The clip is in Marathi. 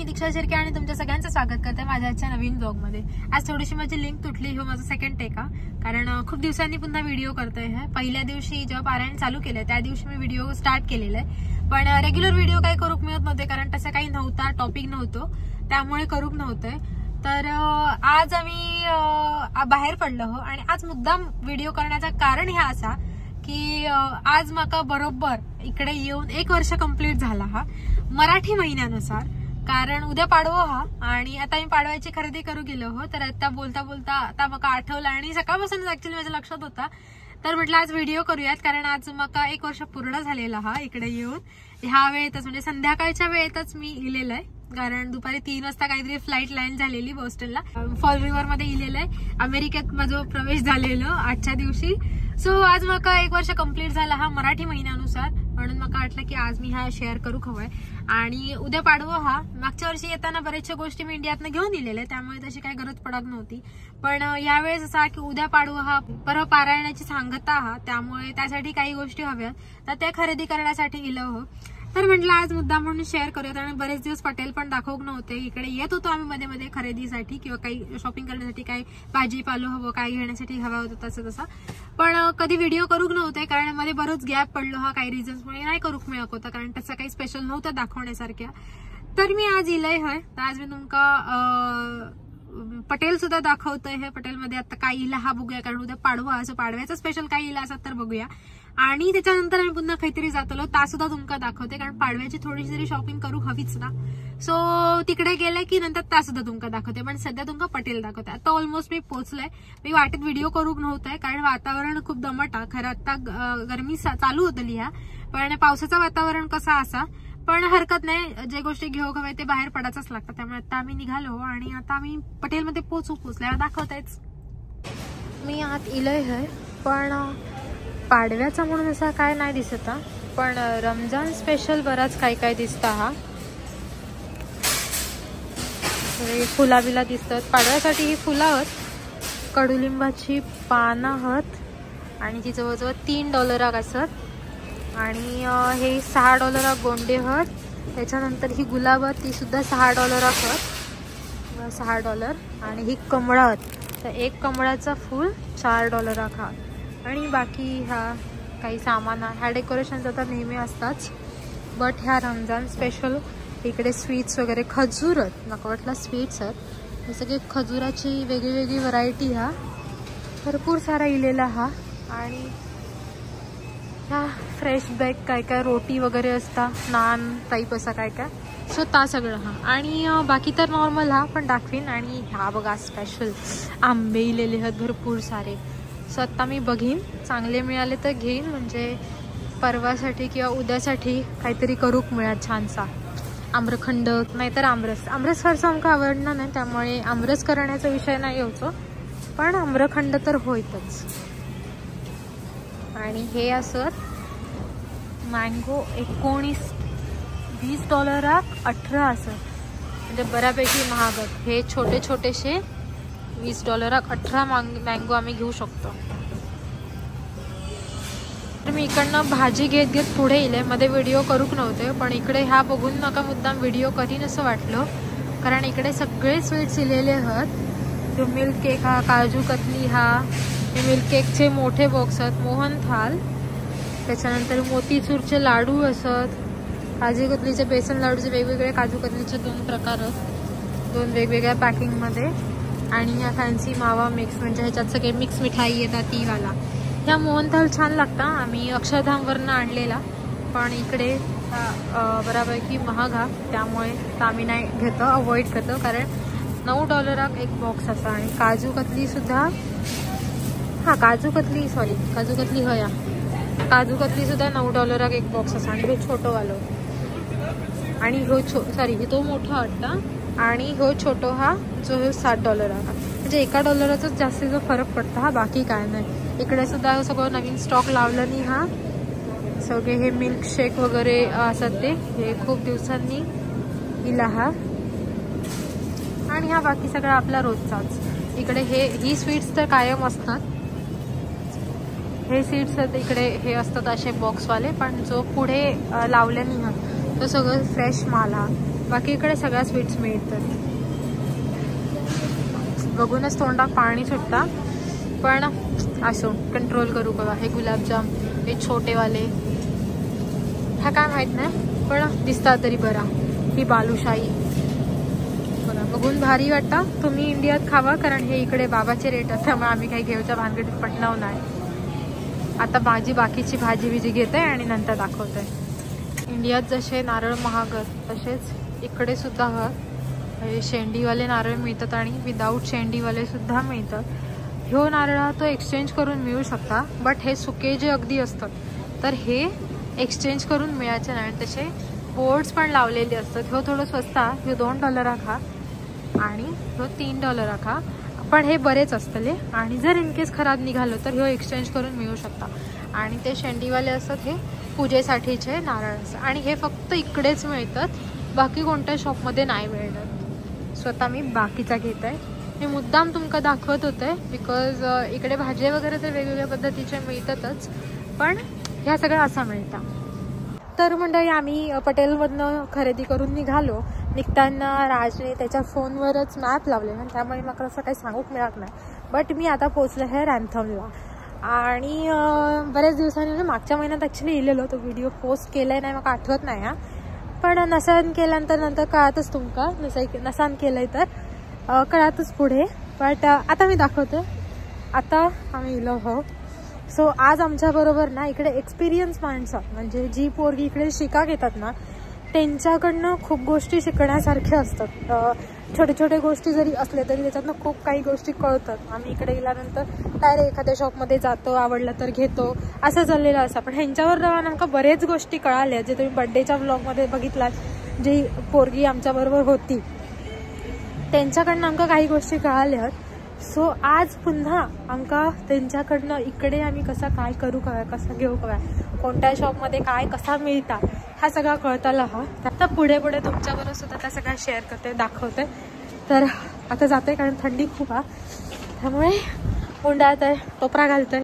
दीक्षा शिर्के आणि तुमच्या सगळ्यांचं स्वागत करते माझ्या आजच्या नवीन ब्लॉग मध्ये। आज थोडीशी माझी लिंक तुटली, हो माझा सेकंड टेक कारण खूप दिवसांनी पुन्हा व्हिडिओ करतोय। पहिल्या दिवशी जेव्हा पारायण चालू केलं त्या दिवशी मी व्हिडिओ स्टार्ट केलेला आहे, पण रेग्युलर व्हिडिओ काही करूक मिळत नव्हते कारण तसं काही नव्हता, टॉपिक नव्हतो, त्यामुळे करूक नव्हते। तर आज आम्ही बाहेर पडलो हो आणि आज मुद्दाम व्हिडिओ करण्याचं कारण हे असा की आज माका बरोबर इकडे येऊन 1 वर्ष कंप्लीट झाला हा मराठी महिन्यानुसार, कारण उद्या पाडवा हा आणि आता मी पाडव्याची खरेदी करू गेलो हो। तर आता बोलता बोलता आता मका आठवलं आणि सकाळपासूनच ऍक्च्युअली माझ्या लक्षात होता, तर म्हटलं आज व्हिडिओ करूयात कारण आज मका 1 वर्ष पूर्ण झालेला हा इकडे येऊन। ह्या वेळेतच म्हणजे संध्याकाळच्या वेळेतच मी इलेलं आहे, कारण दुपारी 3 वाजता काहीतरी फ्लाईट लँड झालेली बोस्टनला। फॉल रिव्हर मध्ये इलेलं आहे, अमेरिकेत माझा प्रवेश झालेलो आजच्या दिवशी। सो आज मका 1 वर्ष कंप्लीट झाला हा मराठी महिन्यानुसार, म्हणून मका वाटलं की आज मी हा शेअर करू हवाय। आणि उद्या पाडवा हा मागच्या वर्षी येताना बऱ्याचशा गोष्टी मी इंडियातनं घेऊन दिलेल्या, त्यामुळे तशी काही गरज पडत नव्हती, पण यावेळेस असा की उद्या पाडवा हा परवा पारायणाची सांगता हा, त्यामुळे त्यासाठी काही गोष्टी हव्यात, तर त्या खरेदी करण्यासाठी गेलो हो। तर म्हटलं आज मुद्दा म्हणून शेअर करूयात। आणि बरेच दिवस पटेल पण दाखवक नव्हते, इकडे येत होतो आम्ही मध्ये मध्ये खरेदीसाठी किंवा काही शॉपिंग करण्यासाठी, काही भाजीपालो हवं, काही घेण्यासाठी हवा होतं तसं तसं, पण कधी व्हिडिओ करूक नव्हते कारण मध्ये बरोच गॅप पडलो हा काही रिझन्समुळे, नाही करूक मिळत होता कारण तसं काही स्पेशल नव्हतं दाखवण्यासारख्या। तर मी आज इलय हय, तर आज मी तुमका पटेल सुद्धा दाखवतोय। हे पटेल मध्ये आता काय इला हा बघूया, कारण उद्या पाडवा असं पाडव्याचं स्पेशल काय इला असं तर बघूया। आणि त्याच्यानंतर आम्ही पुन्हा काहीतरी जातलो, ता सुद्धा तुमका दाखवते कारण पाडव्याची थोडीशी तरी शॉपिंग करू हवीच ना। सो तिकडे गेले की नंतर ता सुद्धा तुमका दाखवते, पण सध्या तुमका पटेल दाखवते। आता ऑलमोस्ट मी पोहोचलोय, मी वाटेत व्हिडिओ करूक नव्हतंय कारण वातावरण खूप दमट आहे। खरं आता गरमी चालू होतली ह्या, पण पावसाचं वातावरण कसा असा, पण हरकत नाही, जे गोष्टी घेऊक हवे ते बाहेर पडायच लागतात। त्यामुळे आता आम्ही निघालो आणि आता आम्ही पटेलमध्ये पोहोचल्यावर दाखवतायच। मी आत इलय है, पण पाडव्याचा म्हणून असा काय नाही दिसत, पण रमजान स्पेशल बराच काय काय दिसता हा। फुला बिला दिसतात पाडव्यासाठी, ही फुलं आहेत, कडुलिंबाची पानं आहेत आणि ती जवळजवळ $3 असत। आणि हे $6 गोंडे आहेत, त्याच्यानंतर ही गुलाब आहेत ती सुद्धा $6 आहेत, $6। आणि ही कमळं आहेत, तर एक कमळाचा फूल $4 हा। आणि बाकी ह्या काही सामान, ह्या डेकोरेशनचा तर नेहमी असताच, बट ह्या रमजान स्पेशल इकडे स्वीट्स वगैरे, खजूर आहेत, नका वाटला स्वीट्स आहेत, जसं की खजुराची वेगळी वेगळी व्हरायटी हा भरपूर सारा इलेला हा। आणि ह्या फ्रेश बेक काय काय रोटी वगैरे असता, नान टाईप असा काय काय, सो ता सगळं हा। आणि बाकी तर नॉर्मल हा, पण दाखवीन। आणि ह्या बघा स्पेशल आंबे इलेले आहेत भरपूर सारे, सो आता मी बघीन चांगले मिळाले तर घेईन, म्हणजे परवासाठी किंवा उद्यासाठी काहीतरी करूक मिळत छानसा। आम्रखंड नाहीतर आमरस फारसा आमका आवडणार नाही, त्यामुळे आमरस करण्याचा विषय नाही येऊचो, पण आम्रखंड तर होईतच। आणि हे असत मँगो $19-20 18 असत, म्हणजे बऱ्यापैकी महागत। हे छोटे छोटेसे $20 18 मँगो आम्ही घेऊ शकतो। तर मी इकडनं भाजी घेत घेत पुढे येईल, मध्ये व्हिडिओ करूक नव्हते, पण इकडे ह्या बघून नका मुद्दाम व्हिडिओ करीन असं वाटलं, कारण इकडे सगळे स्वीट्स इलेले आहेत। जो मिल्क केक हा, काजू कतली हा, हे मिल्क केकचे मोठे बॉक्स आहेत, मोहन थाल, त्याच्यानंतर मोतीचूरचे लाडू असत, काजू कतलीचे बेसन लाडूचे वेगवेगळे, काजू कतलीचे 2 प्रकार आहेत, 2 वेगवेगळ्या पॅकिंगमध्ये। आणि या फॅन्सी मावा मिक्स, म्हणजे ह्याच्यात सगळे मिक्स मिठाई येतात ती वाला। ह्या मोहनथाल छान लागता, आम्ही अक्षरधामवरनं आणलेला, पण इकडे बऱ्यापैकी महाग हा, त्यामुळे आम्ही नाही घेतो, अवॉइड करतो, कारण $9 एक बॉक्स असा। आणि काजू कतली सुद्धा, हा काजू कतली हया, काजू कतली सुद्धा $9 एक बॉक्स असा। आणि हे छोटं वालो, आणि हो हे तो मोठा वाटता, आणि हो छोटो हा जो हे $7 हा, म्हणजे $1 जास्तीचा फरक पडता हा, बाकी काय नाही। इकडे सुद्धा सगळं नवीन स्टॉक लावलं नाही हा, सगळे हे मिल्क शेक वगैरे असत ते, हे खूप दिवसांनी इला हा। आणि हा बाकी सगळं आपला रोजचाच। इकडे ही स्वीट्स तर कायम असतात, हे सीड्स इकडे हे असतात असे बॉक्सवाले, पण जो पुढे लावले नाही हा तो सगळं फ्रेश माल हा। बाकी इकडे सगळ्या स्वीट्स मिळतात. बघूनच तोंडात पाणी सुटता, पण असो कंट्रोल करू. बघा हे गुलाबजाम, हे छोटेवाले, हा काय माहित नाही पण दिसतात तरी बरा. ही बालुशाही बघा, बघून भारी वाटतं. तुम्ही इंडियात खावा, कारण हे इकडे बाबाचे रेट असल्यामुळे आम्ही काही घेऊच्या भानगडीत पटणार नाही. आता माझी बाकीची भाजी बिजी घेते आणि नंतर दाखवते. इंडियात जसे नारळ महाग तसेच इकडे सुद्धा हे शेंडीवाले नारळ मिळतात आणि विदाऊट शेंडीवाले सुद्धा मिळतात. ह्यो नारळ तो एक्सचेंज करून मिळू शकता, बट हे सुके जे अगदी असतात तर हे एक्सचेंज करून मिळायचे नाही. तसे बोर्ड्स पण लावलेले असतात. ह्यो थोडं स्वस्त, ह्यो $2 खा आणि ह्यो $3 खा, पण हे बरेच असतले. आणि जर इनकेस खराब निघालं तर ह्यो एक्सचेंज करून मिळू शकता. आणि ते शेंडीवाले असतात हे पूजेसाठीचे नारळ असतात आणि हे फक्त इकडेच मिळतात, बाकी कोणत्या शॉपमध्ये नाही मिळणार. स्वतः मी बाकीचा घेत आहे. मी मुद्दाम तुमका दाखवत होते बिकॉज इकडे भाज्या वगैरे तर वेगवेगळ्या पद्धतीचे मिळतातच, पण ह्या सगळ्या असा मिळतात. तर मंडळी आम्ही पटेलमधनं खरेदी करून निघालो. निघताना राजने त्याच्या फोनवरच मॅप लावलेला, त्यामुळे मला असं काही सांगूक मिळत नाही. बट मी आता पोचले आहे रॅन्थमला आणि बऱ्याच दिवसांनी म्हणजे मागच्या महिन्यात ॲक्च्युली इलेलो, तो व्हिडिओ पोस्ट केलाय नाही मला आठवत नाही हा, पण नसान केल्यानंतर नंतर कळतच तुमका. नसान केलंय तर कळतच पुढे. बट आता मी दाखवते. आता आम्ही इलो हो. सो आज आमच्याबरोबर ना इकडे एक्सपिरियन्स माणसं, म्हणजे जी पोरगी इकडे शिका घेतात ना, त्यांच्याकडनं खूप गोष्टी शिकण्यासारख्या असतात. छोटे छोटे गोष्टी जरी असले तरी त्याच्यातनं खूप काही गोष्टी कळतात. आम्ही इकडे गेल्यानंतर डायरेक्ट एखाद्या शॉपमध्ये जातो, आवडलं तर घेतो, असं चाललेलं असतं. पण ह्यांच्यावर नेमका बरेच गोष्टी कळाल्या, जे तुम्ही बड्डेच्या व्लॉगमध्ये बघितलात. जी पोरगी आमच्याबरोबर होती त्यांच्याकडनं आमका काही गोष्टी कळाल्या. सो आज पुन्हा आमका त्यांच्याकडनं इकडे आम्ही काय करू काय, कसं घेऊ काय, कोणत्या शॉपमध्ये काय कसा मिळता, हा सगळा कळताला. आता पुढे पुढे तुमच्याबरोबर सुद्धा त्या सगळ्या शेअर करते, दाखवते. तर आता जाते कारण थंडी खूप आहे, त्यामुळे उंडाळत आहे, टोपरा घालते.